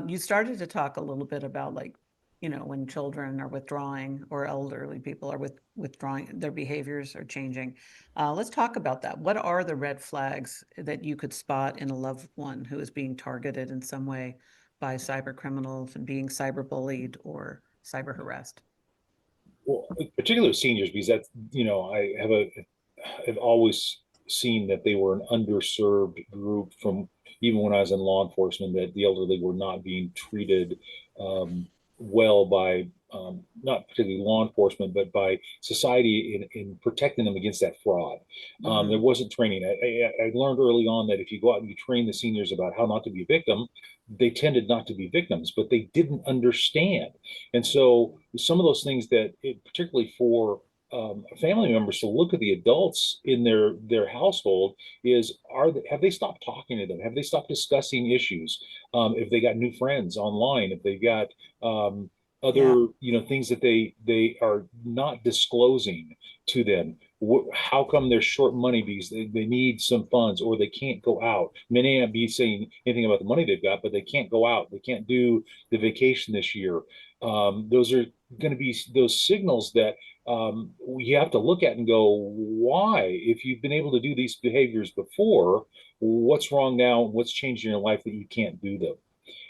You started to talk a little bit about like, when children are withdrawing or elderly people are withdrawing, their behaviors are changing. Let's talk about that. What are the red flags that you could spot in a loved one who is being targeted in some way by cyber criminals and being cyber bullied or cyber harassed? Well, particularly seniors, because that's, I've always seen that they were an underserved group from even when I was in law enforcement, that the elderly were not being treated well by not particularly law enforcement, but by society in protecting them against that fraud. There Hmm. wasn't training. I learned early on that if you go out and you train the seniors about how not to be a victim, they tended not to be victims, but they didn't understand. And so some of those things that, particularly for family members to look at the adults in their household is have they stopped talking to them? Have they stopped discussing issues? If they got new friends online, if they got Yeah, other things that they are not disclosing to them. How come they're short money because they need some funds or they can't go out? Many not be saying anything about the money they've got, but they can't go out. They can't do the vacation this year. Those are going to be those signals that we have to look at and go, why? If you've been able to do these behaviors before, what's wrong now? What's changed in your life that you can't do them?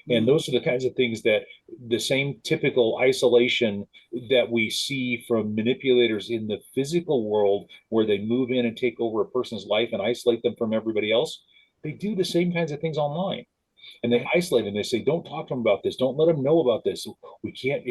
And mm, those are the kinds of things that the same typical isolation that we see from manipulators in the physical world, where they move in and take over a person's life and isolate them from everybody else, they do the same kinds of things online, and they right. isolate them. They say, don't talk to them about this. Don't let them know about this. We can't,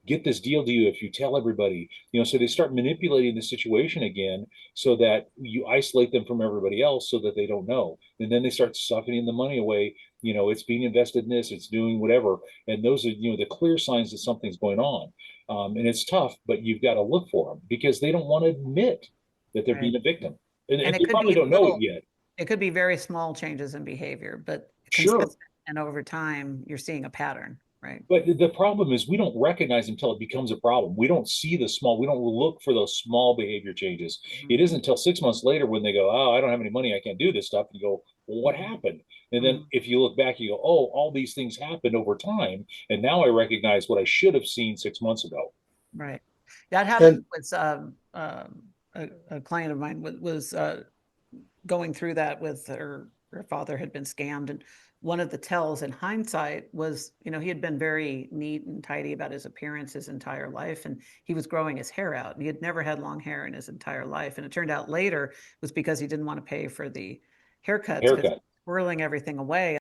get this deal to you if you tell everybody. So they start manipulating the situation again so that you isolate them from everybody else so that they don't know. And then they start sucking the money away. It's being invested in this, it's doing whatever. And those are, the clear signs that something's going on. And it's tough, but you've got to look for them because they don't want to admit that they're Right. being a victim. And And it they could probably be don't know it little, yet. it could be very small changes in behavior, but Sure. consistent and over time, you're seeing a pattern, right? But the problem is we don't recognize until it becomes a problem. We don't see we don't look for those small behavior changes. Mhm, It isn't until 6 months later when they go, oh, I don't have any money, I can't do this stuff. And you go, well, what mhm, happened? And then mhm. if you look back, you go, oh, all these things happened over time. And now I recognize what I should have seen 6 months ago. Right. That happened And with a client of mine was going through that with her father had been scammed. And one of the tells in hindsight was, he had been very neat and tidy about his appearance his entire life. And he was growing his hair out. And he had never had long hair in his entire life. And it turned out later it was because he didn't want to pay for the haircuts because Haircut. swirling everything away.